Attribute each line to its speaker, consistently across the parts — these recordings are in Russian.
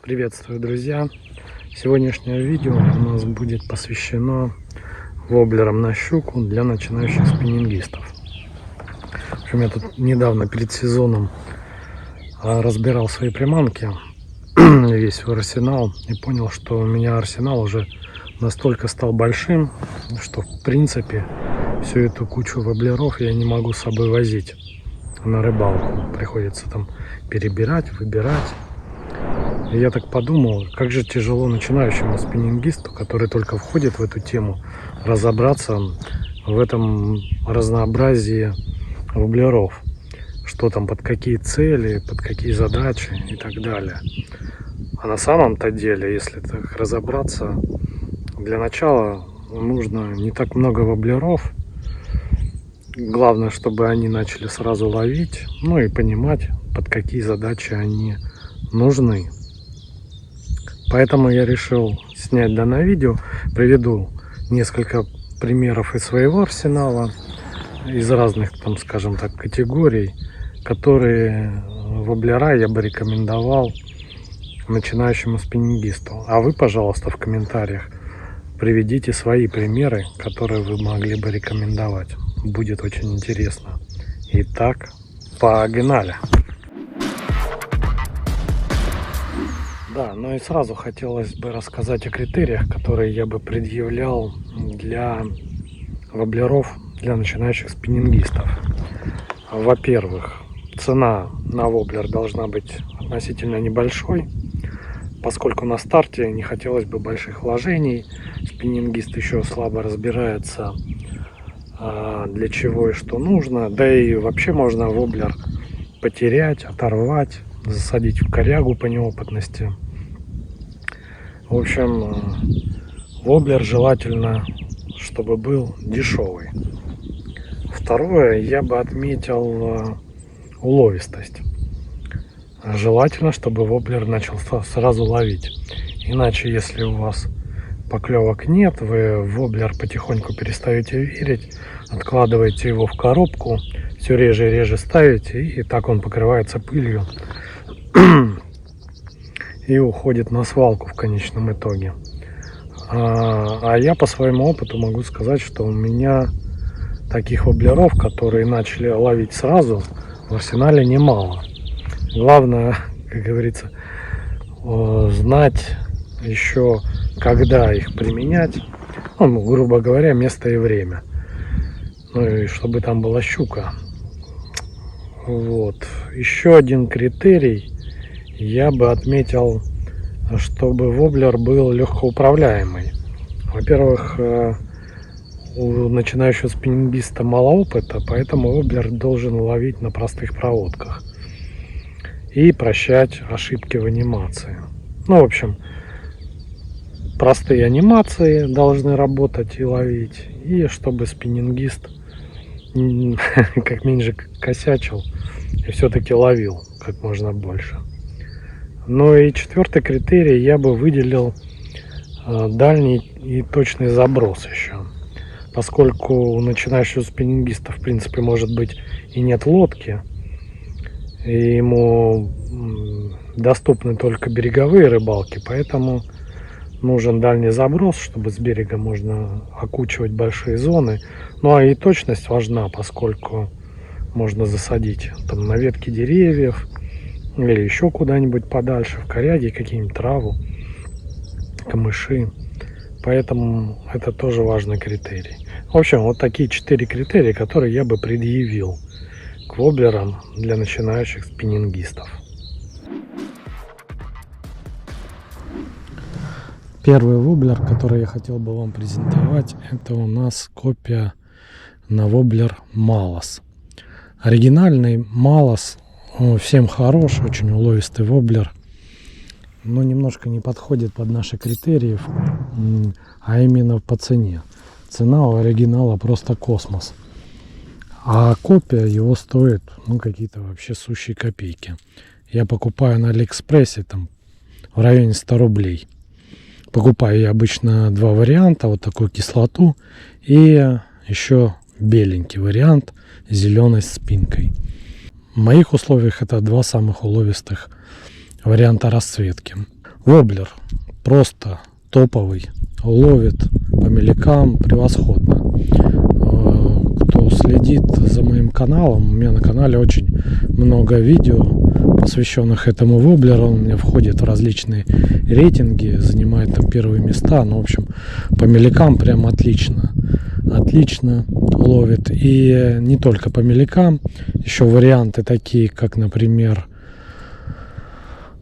Speaker 1: Приветствую, друзья! Сегодняшнее видео у нас будет посвящено воблерам на щуку для начинающих спиннингистов. В общем, я тут недавно перед сезоном разбирал свои приманки, весь свой арсенал, и понял, что у меня арсенал уже настолько стал большим, что в принципе всю эту кучу воблеров я не могу с собой возить на рыбалку. Приходится там перебирать, выбирать. И я так подумал, как же тяжело начинающему спиннингисту, который только входит в эту тему, разобраться в этом разнообразии воблеров. Что там, под какие цели, под какие задачи и так далее. А на самом-то деле, если так разобраться, для начала нужно не так много воблеров. Главное, чтобы они начали сразу ловить, ну и понимать, под какие задачи они нужны. Поэтому я решил снять данное видео. Приведу несколько примеров из своего арсенала, из разных, там, скажем так, категорий, которые воблера я бы рекомендовал начинающему спиннингисту. А вы, пожалуйста, в комментариях приведите свои примеры, которые вы могли бы рекомендовать. Будет очень интересно. Итак, погнали! Да, ну и сразу хотелось бы рассказать о критериях, которые я бы предъявлял для воблеров, для начинающих спиннингистов. Во-первых, цена на воблер должна быть относительно небольшой, поскольку на старте не хотелось бы больших вложений. Спиннингист еще слабо разбирается, для чего и что нужно. Да и вообще можно воблер потерять, оторвать, засадить в корягу по неопытности. В общем, воблер желательно, чтобы был дешевый. Второе, я бы отметил уловистость. Желательно, чтобы воблер начал сразу ловить. Иначе, если у вас поклевок нет, вы в воблер потихоньку перестаете верить, откладываете его в коробку, все реже и реже ставите, и так он покрывается пылью и уходит на свалку в конечном итоге. А я по своему опыту могу сказать, что у меня таких воблеров, которые начали ловить сразу, в арсенале немало. Главное, как говорится, знать еще, когда их применять, ну, грубо говоря, место и время. Ну и чтобы там была щука. Вот. Еще один критерий я бы отметил, чтобы воблер был легкоуправляемый. Во-первых, у начинающего спиннингиста мало опыта, поэтому воблер должен ловить на простых проводках и прощать ошибки в анимации. Ну, в общем, простые анимации должны работать и ловить, и чтобы спиннингист как меньше косячил и все-таки ловил как можно больше. Ну и четвертый критерий, я бы выделил дальний и точный заброс еще. Поскольку у начинающего спиннингиста, в принципе, может быть и нет лодки, и ему доступны только береговые рыбалки, поэтому нужен дальний заброс, чтобы с берега можно окучивать большие зоны. Ну а и точность важна, поскольку можно засадить там на ветки деревьев или еще куда-нибудь подальше, в коряги, какие-нибудь траву, камыши. Поэтому это тоже важный критерий. В общем, вот такие 4 критерия, которые я бы предъявил к воблерам для начинающих спиннингистов. Первый воблер, который я хотел бы вам презентовать, это у нас копия на воблер Малос. Оригинальный Малос всем хорош, очень уловистый воблер, но немножко не подходит под наши критерии, а именно по цене. Цена у оригинала просто космос, а копия его стоит какие-то вообще сущие копейки. Я покупаю на Алиэкспрессе там в районе 100 рублей. Покупаю я обычно два варианта, вот такую кислоту и еще беленький вариант с зеленой спинкой. В моих условиях это два самых уловистых варианта расцветки. Воблер просто топовый, ловит по меликам превосходно. Кто следит за моим каналом, у меня на канале очень много видео, посвященных этому воблеру. Он у меня входит в различные рейтинги, занимает там первые места. Ну, в общем, по меликам прям отлично ловит. И не только по меликам, еще варианты такие, как, например,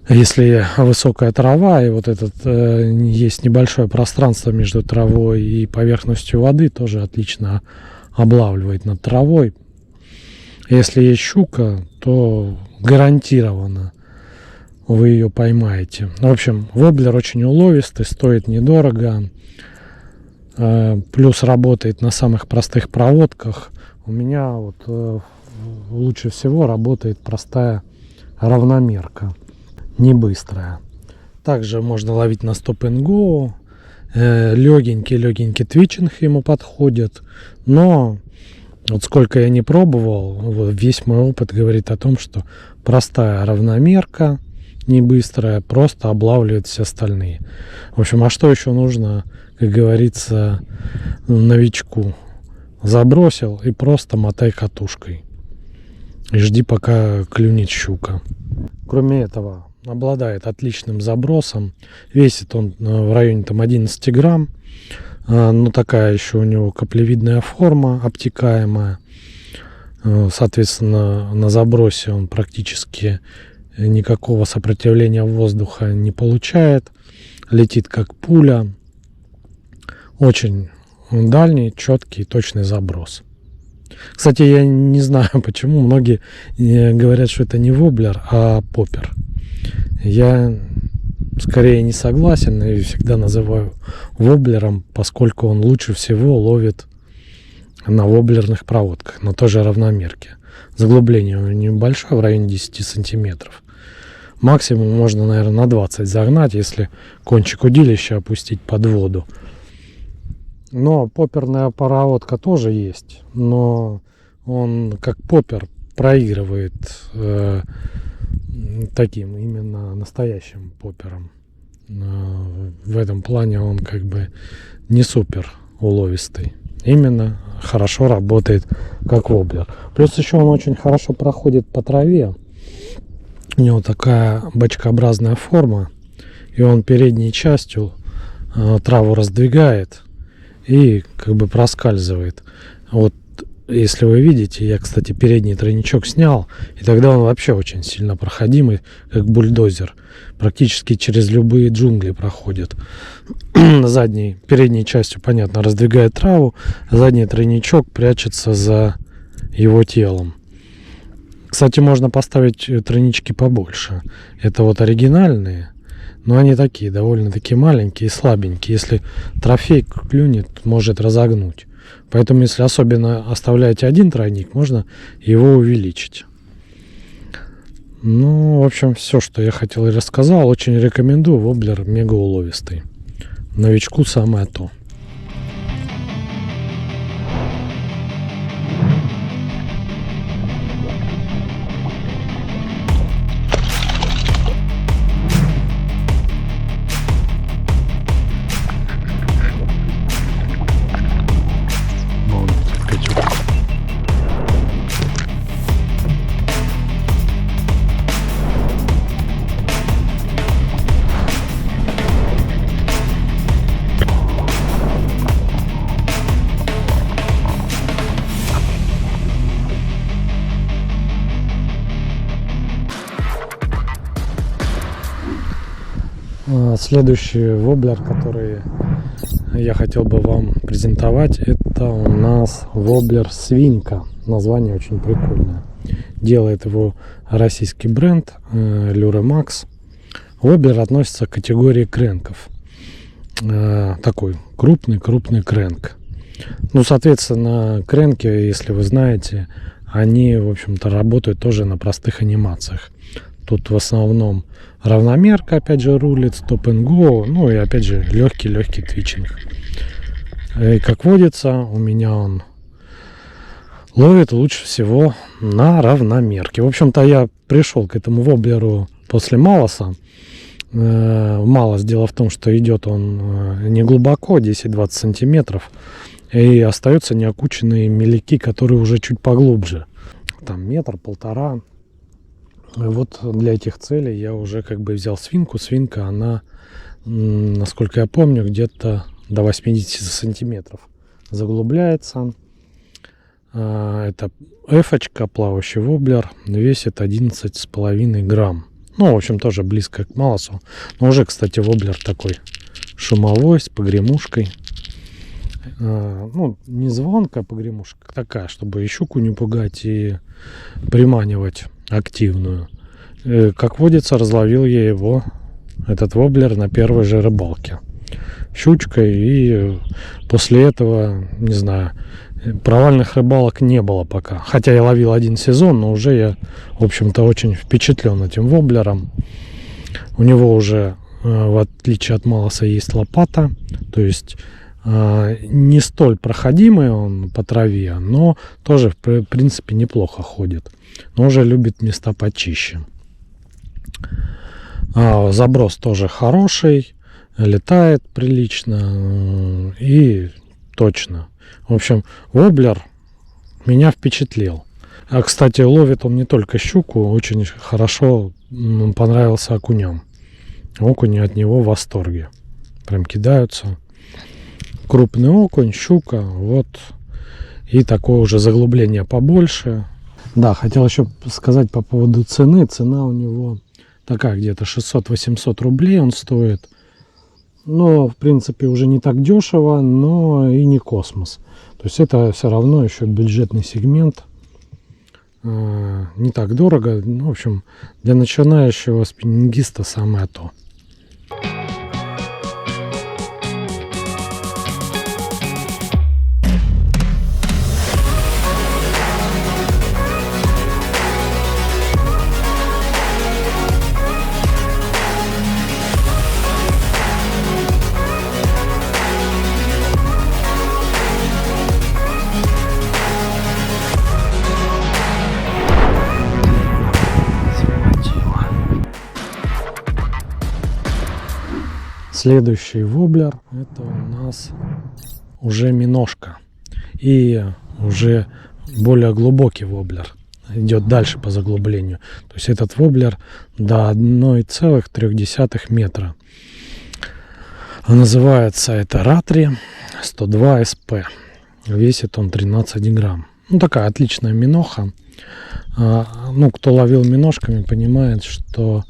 Speaker 1: если высокая трава и вот этот есть небольшое пространство между травой и поверхностью воды, тоже отлично облавливает над травой. Если есть щука, то гарантированно вы ее поймаете. В общем, воблер очень уловистый, стоит недорого, плюс работает на самых простых проводках. У меня вот лучше всего работает простая равномерка, не быстрая. Также можно ловить на стоп-н-го. Легенький твичинг ему подходит. Но вот сколько я не пробовал, вот весь мой опыт говорит о том, что простая равномерка, не быстрая, просто облавливает все остальные. В общем, а что еще нужно, как говорится, новичку? Забросил и просто мотай катушкой. И жди, пока клюнет щука. Кроме этого, обладает отличным забросом. Весит он в районе там 11 грамм. Но такая еще у него каплевидная форма, обтекаемая. Соответственно, на забросе он практически никакого сопротивления воздуха не получает. Летит как пуля. Очень дальний, четкий, точный заброс. Кстати, я не знаю, почему многие говорят, что это не воблер, а поппер. Я скорее не согласен и всегда называю воблером, поскольку он лучше всего ловит на воблерных проводках, на той же равномерке. Заглубление у него небольшое, в районе 10 сантиметров. Максимум можно, наверное, на 20 загнать, если кончик удилища опустить под воду. Но попперная проводка тоже есть, но он как поппер проигрывает таким именно настоящим поппером. В этом плане он как бы не супер уловистый. Именно хорошо работает как воблер. Плюс еще он очень хорошо проходит по траве. У него такая бочкообразная форма, и он передней частью траву раздвигает и как бы проскальзывает. Вот если вы видите, я, кстати, передний тройничок снял, и тогда он вообще очень сильно проходимый, как бульдозер. Практически через любые джунгли проходит. Задней, передней частью, понятно, раздвигает траву, а задний тройничок прячется за его телом. Кстати, можно поставить тройнички побольше. Это вот оригинальные, но они такие, довольно-таки маленькие и слабенькие. Если трофей клюнет, может разогнуть. Поэтому, если особенно оставляете один тройник, можно его увеличить. Ну, в общем, все, что я хотел и рассказал. Очень рекомендую. Воблер мега уловистый. Новичку самое то. Следующий воблер, который я хотел бы вам презентовать, это у нас воблер Свинка. Название очень прикольное. Делает его российский бренд Lure-Max. Воблер относится к категории кренков. Такой крупный кренк. Ну, соответственно, кренки, если вы знаете, они, в общем-то, работают тоже на простых анимациях. Тут в основном равномерка, опять же, рулит, стоп-н-го, ну и опять же легкий твичинг. И как водится, у меня он ловит лучше всего на равномерке. В общем-то, я пришел к этому воблеру после Малоса. Малость. Дело в том, что идет он не глубоко, 10-20 сантиметров, и остаются неокученные меляки, которые уже чуть поглубже. Там метр-полтора. Вот для этих целей я уже как бы взял свинку. Свинка, она, насколько я помню, где-то до 80 сантиметров заглубляется. Это эфочка, плавающий воблер, весит 11,5 грамм. Ну, в общем, тоже близко к малосу. Но уже, кстати, воблер такой шумовой, с погремушкой. Ну, не звонкая погремушка, такая, чтобы и щуку не пугать, и приманивать активную. Как водится, разловил я его, этот воблер, на первой же рыбалке щучкой. И после этого, не знаю, провальных рыбалок не было пока. Хотя я ловил один сезон, но уже я, в общем-то, очень впечатлен этим воблером. У него уже, в отличие от малоса, есть лопата. То есть не столь проходимый он по траве, но тоже, в принципе, неплохо ходит. Но уже любит места почище. Заброс тоже хороший. Летает прилично и точно. В общем, воблер меня впечатлил. Кстати, ловит он не только щуку, очень хорошо понравился окуням. Окуни от него в восторге. Прям кидаются. Крупный окунь, щука, вот. И такое уже заглубление побольше. Да, хотел еще сказать по поводу цены. Цена у него такая, где-то 600-800 рублей он стоит. Но, в принципе, уже не так дешево, но и не космос. То есть это все равно еще бюджетный сегмент. Не так дорого. Ну, в общем, для начинающего спиннингиста самое то. Следующий воблер — это у нас уже миножка. И уже более глубокий воблер. Идет дальше по заглублению. То есть этот воблер до 1,3 метра. Называется это Ратри 102 СП. Весит он 13 грамм. Ну, такая отличная миноха. Ну, кто ловил миножками, понимает, что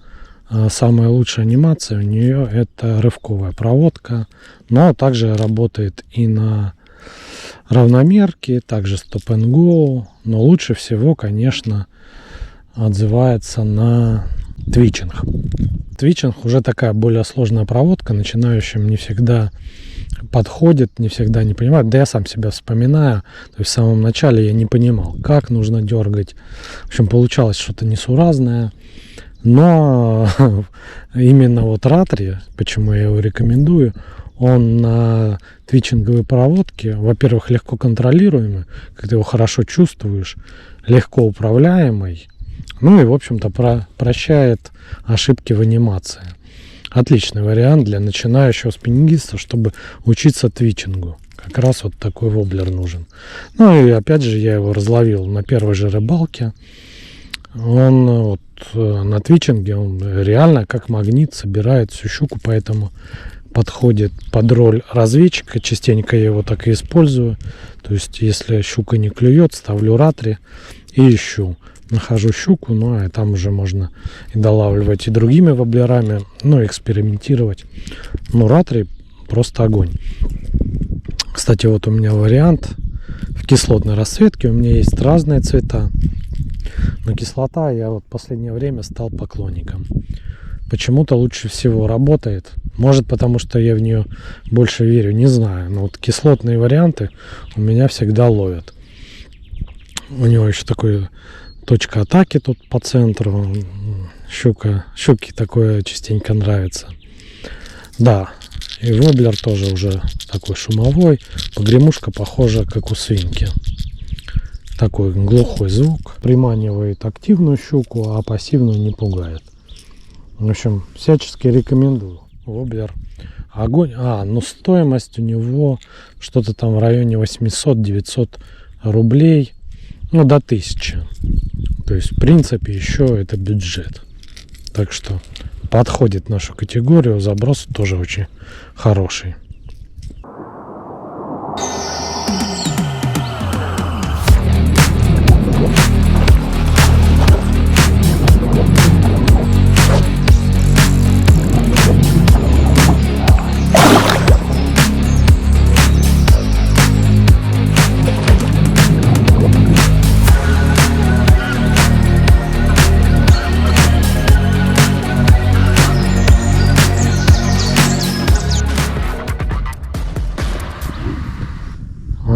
Speaker 1: самая лучшая анимация у нее — это рывковая проводка, но также работает и на равномерке, также Stop and Go, но лучше всего, конечно, отзывается на твичинг. Твичинг уже такая более сложная проводка, начинающим не всегда подходит, не всегда не понимают. Да я сам себя вспоминаю, то есть в самом начале я не понимал, как нужно дергать. В общем, получалось что-то несуразное. Но именно вот Ратри, почему я его рекомендую, он на твичинговой проводке, во-первых, легко контролируемый, когда ты его хорошо чувствуешь, легко управляемый, ну и, в общем-то, прощает ошибки в анимации. Отличный вариант для начинающего спиннингиста, чтобы учиться твичингу. Как раз вот такой воблер нужен. Ну и опять же, я его разловил на первой же рыбалке. Он вот на твичинге, он реально как магнит собирает всю щуку, поэтому подходит под роль разведчика. Частенько я его так и использую. То есть, если щука не клюет, ставлю Ратри и ищу. Нахожу щуку, ну а там уже можно и долавливать и другими воблерами, ну, экспериментировать. Ну, Ратри просто огонь. Кстати, вот у меня вариант в кислотной расцветке. У меня есть разные цвета. Но кислота, я вот в последнее время стал поклонником. Почему-то лучше всего работает. Может, потому что я в нее больше верю, не знаю. Но вот кислотные варианты у меня всегда ловят. У него еще такой точка атаки тут по центру. Щуке такое частенько нравится. Да, и воблер тоже уже такой шумовой. Погремушка похожа, как у свинки. Такой глухой звук. Приманивает активную щуку, а пассивную не пугает. В общем, всячески рекомендую. Воблер. Огонь. Ну стоимость у него что-то там в районе 800-900 рублей. Ну, до 1000. То есть, в принципе, еще это бюджет. Так что подходит нашу категорию. Заброс тоже очень хороший.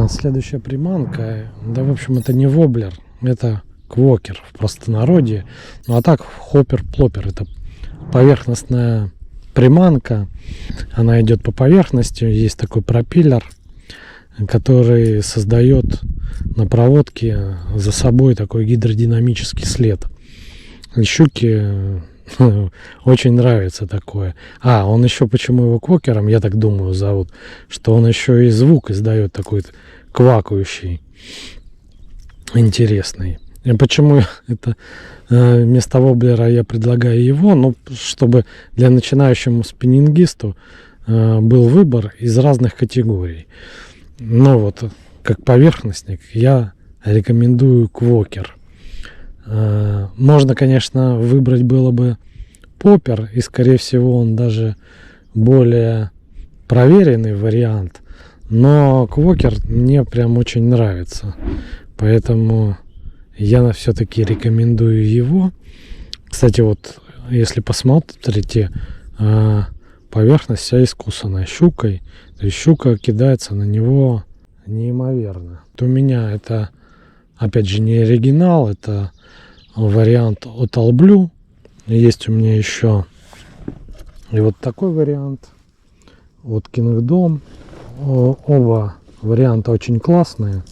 Speaker 1: Следующая приманка, да, в общем, это не воблер, это квокер в простонародье. Ну а так хоппер-плоппер, это поверхностная приманка, она идет по поверхности, есть такой пропеллер, который создает на проводке за собой такой гидродинамический след. Щуки очень нравится такое. Он еще, почему его квокером, я так думаю, зовут, что он еще и звук издает такой квакающий, интересный. И почему это вместо воблера я предлагаю его? Ну, чтобы для начинающему спиннингисту был выбор из разных категорий. Ну вот, как поверхностник, я рекомендую квокер. Можно, конечно, выбрать было бы поппер, и, скорее всего, он даже более проверенный вариант. Но квокер мне прям очень нравится. Поэтому я все-таки рекомендую его. Кстати, вот, если посмотрите, поверхность вся искусанная щукой. То есть щука кидается на него неимоверно. У меня это, опять же, не оригинал, это вариант от All Blue. Есть у меня еще и вот такой вариант от Kingdom. Оба варианта очень классные.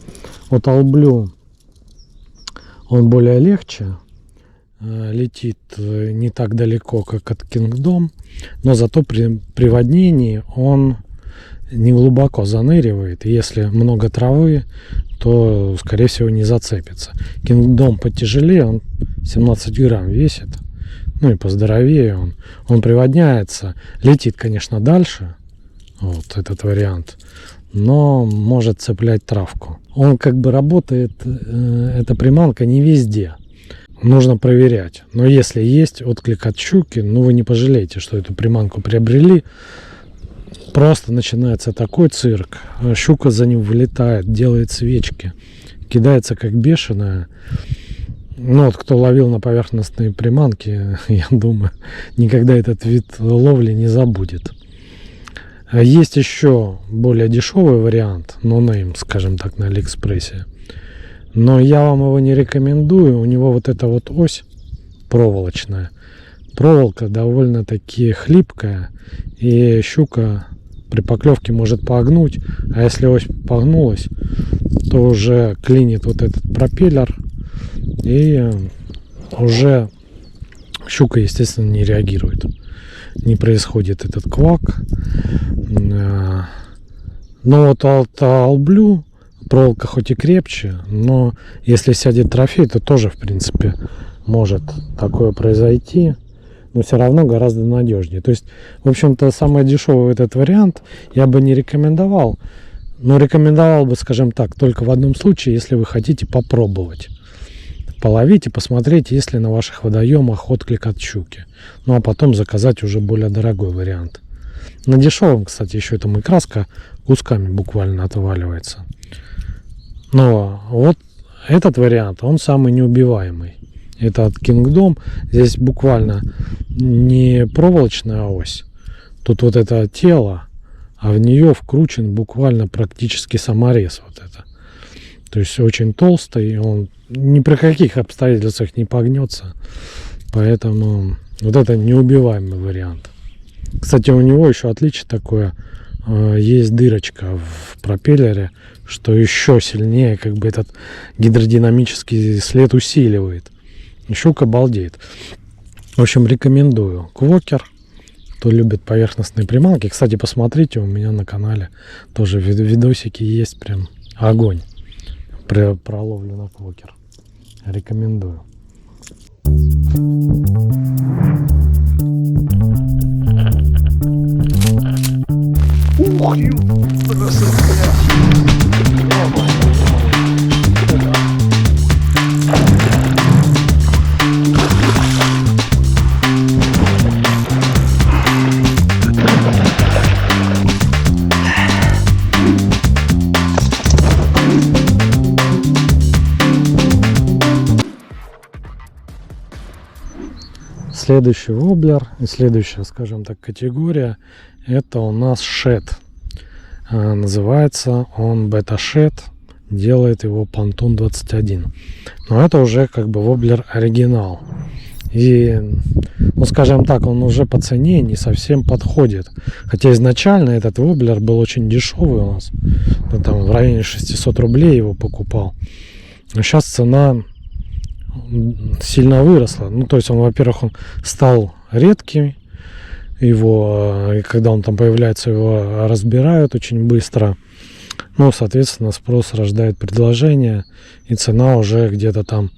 Speaker 1: От All Blue он более легче, летит не так далеко, как от Kingdom, но зато при приводнении он не глубоко заныривает. Если много травы, то, скорее всего, не зацепится. Kingdom потяжелее, он 17 грамм весит. Ну и поздоровее он. Он приводняется. Летит, конечно, дальше. Вот этот вариант. Но может цеплять травку. Он как бы работает, эта приманка, не везде. Нужно проверять. Но если есть отклик от щуки, ну вы не пожалеете, что эту приманку приобрели. Просто начинается такой цирк. Щука за ним вылетает, делает свечки. Кидается как бешеная. Ну вот кто ловил на поверхностные приманки, я думаю, никогда этот вид ловли не забудет. Есть еще более дешевый вариант, no-name, скажем так, на Алиэкспрессе. Но я вам его не рекомендую. У него вот эта вот ось проволочная. Проволока довольно-таки хлипкая. И щука при поклевке может погнуть. А если ось погнулась, то уже клинит вот этот пропеллер. И уже щука, естественно, не реагирует. Не происходит этот квак. Но вот от All Blue проволока хоть и крепче, но если сядет трофей, то тоже, в принципе, может такое произойти. Но все равно гораздо надежнее. То есть, в общем-то, самый дешевый этот вариант я бы не рекомендовал. Но рекомендовал бы, скажем так, только в одном случае, если вы хотите попробовать. Половить и посмотреть, есть ли на ваших водоемах отклик от щуки. Ну а потом заказать уже более дорогой вариант. На дешевом, кстати, еще там и краска кусками буквально отваливается. Но вот этот вариант, он самый неубиваемый. Это от Kingdom. Здесь буквально не проволочная ось. Тут вот это тело, а в нее вкручен буквально практически саморез вот это. То есть очень толстый, он ни при каких обстоятельствах не погнется. Поэтому вот это неубиваемый вариант. Кстати, у него еще отличие такое. Есть дырочка в пропеллере, что еще сильнее как бы этот гидродинамический след усиливает. И щука балдеет. В общем, рекомендую Квокер. Кто любит поверхностные приманки. Кстати, посмотрите, у меня на канале тоже видосики есть. Прям огонь. Про ловлю на Квокер. Рекомендую. Ух, следующий воблер и следующая, скажем так, категория, это у нас шед. Называется он бета-шед, делает его Pontoon 21. Но это уже как бы воблер оригинал. И, ну скажем так, он уже по цене не совсем подходит. Хотя изначально этот воблер был очень дешевый у нас. Ну, там в районе 600 рублей его покупал. Но сейчас цена сильно выросла. Ну, то есть он, во-первых, он стал редким. Его, когда он там появляется, его разбирают очень быстро. Ну, соответственно, спрос рождает предложение. И цена уже где-то там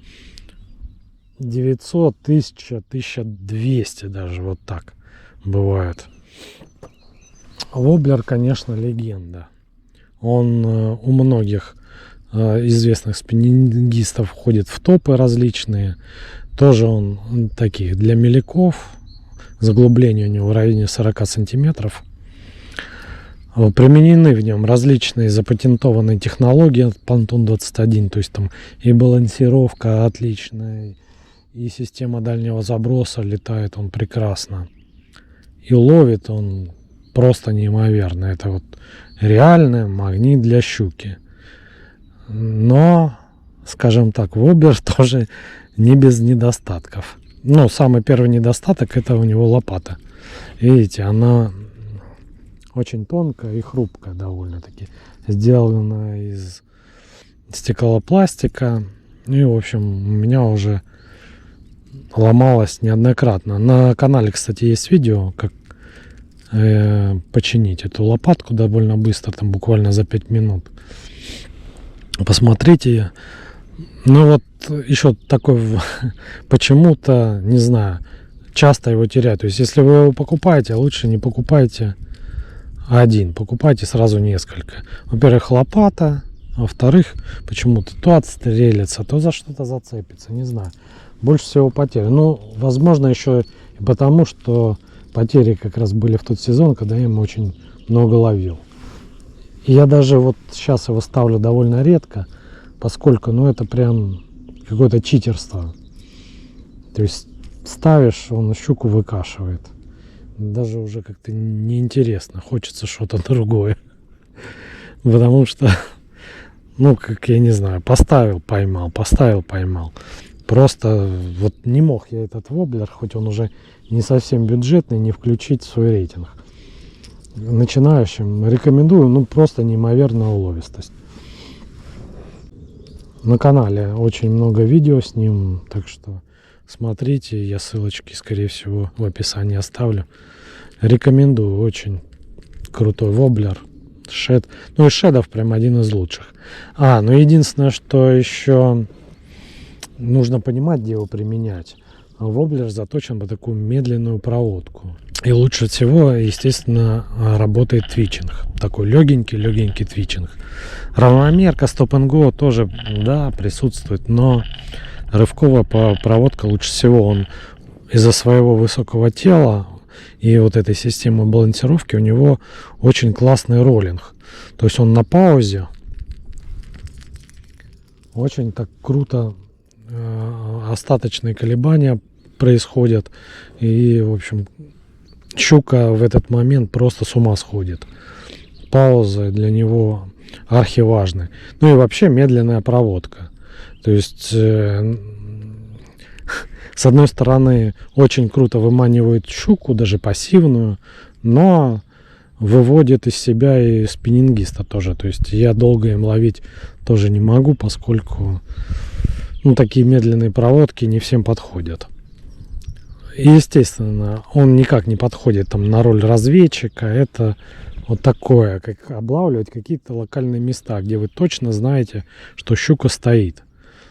Speaker 1: 900, 1000, 1200 даже. Вот так бывает. Воблер, конечно, легенда. Он у многих известных спиннингистов входит в топы различные. Тоже он таких для меляков. Заглубление у него в районе 40 сантиметров. Применены в нем различные запатентованные технологии от Pontoon 21. То есть там и балансировка отличная, и система дальнего заброса, летает он прекрасно. И ловит он просто неимоверно. Это вот реальный магнит для щуки. Но, скажем так, воблер тоже не без недостатков. Ну, самый первый недостаток — это у него лопата. Видите, она очень тонкая и хрупкая довольно-таки. Сделана из стеклопластика. И, в общем, у меня уже ломалась неоднократно. На канале, кстати, есть видео, как починить эту лопатку довольно быстро, там буквально за 5 минут. Посмотрите. Ну вот еще такой, почему-то, не знаю, часто его теряют. То есть если вы его покупаете, лучше не покупайте один, покупайте сразу несколько. Во-первых, лопата, во-вторых, почему-то то отстрелится, то за что-то зацепится, не знаю. Больше всего потерь. Ну, возможно, еще и потому, что потери как раз были в тот сезон, когда я им очень много ловил. И я даже вот сейчас его ставлю довольно редко, поскольку, ну, это прям какое-то читерство. То есть ставишь, он щуку выкашивает. Даже уже как-то неинтересно. Хочется что-то другое. Потому что, ну, как я не знаю, поставил, поймал, поставил, поймал. Просто вот не мог я этот воблер, хоть он уже не совсем бюджетный, не включить в свой рейтинг. Начинающим рекомендую, ну, просто неимоверная уловистость. На канале очень много видео с ним, так что смотрите, я ссылочки, скорее всего, в описании оставлю. Рекомендую, очень крутой воблер, шед. Ну, из шедов прям один из лучших. Ну, единственное, что еще нужно понимать, где его применять. Воблер заточен под такую медленную проводку. И лучше всего, естественно, работает твичинг. Такой легенький твичинг. Равномерка, стоп-н-го тоже, да, присутствует, но рывковая проводка лучше всего. Он из-за своего высокого тела и вот этой системы балансировки у него очень классный роллинг. То есть он на паузе очень так круто, остаточные колебания происходят. И, в общем, щука в этот момент просто с ума сходит. Пауза для него архиважная. Ну и вообще медленная проводка. То есть, с одной стороны, очень круто выманивает щуку, даже пассивную, но выводит из себя и спиннингиста тоже. То есть я долго им ловить тоже не могу, поскольку, ну, такие медленные проводки не всем подходят. И, естественно, он никак не подходит там на роль разведчика. Это вот такое, как облавливать какие-то локальные места, где вы точно знаете, что щука стоит.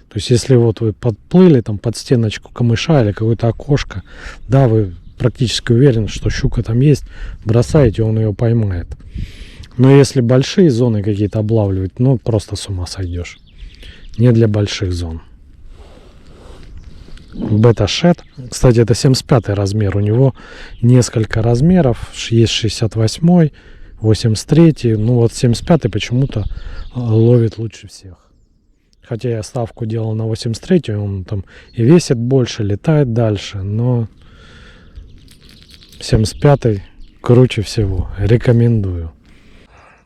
Speaker 1: То есть, если вот вы подплыли там под стеночку камыша или какое-то окошко, да, вы практически уверены, что щука там есть, бросаете, он ее поймает. Но если большие зоны какие-то облавливать, ну, просто с ума сойдешь. Не для больших зон. Бета-шет. Кстати, это 75 размер. У него несколько размеров. Есть 68, 83. Ну вот 75 почему-то ловит лучше всех. Хотя я ставку делал на 83, он там и весит больше, летает дальше. Но 75 круче всего. Рекомендую.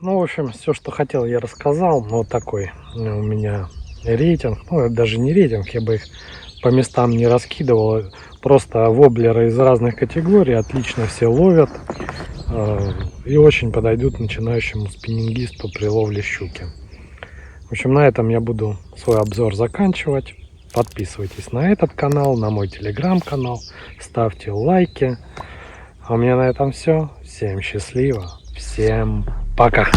Speaker 1: Ну, в общем, все, что хотел, я рассказал. Вот такой у меня рейтинг. Ну, это даже не рейтинг, я бы их по местам не раскидывал. Просто воблеры из разных категорий отлично все ловят. И очень подойдут начинающему спиннингисту при ловле щуки. В общем, на этом я буду свой обзор заканчивать. Подписывайтесь на этот канал, на мой телеграм-канал. Ставьте лайки. А у меня на этом все. Всем счастливо. Всем пока.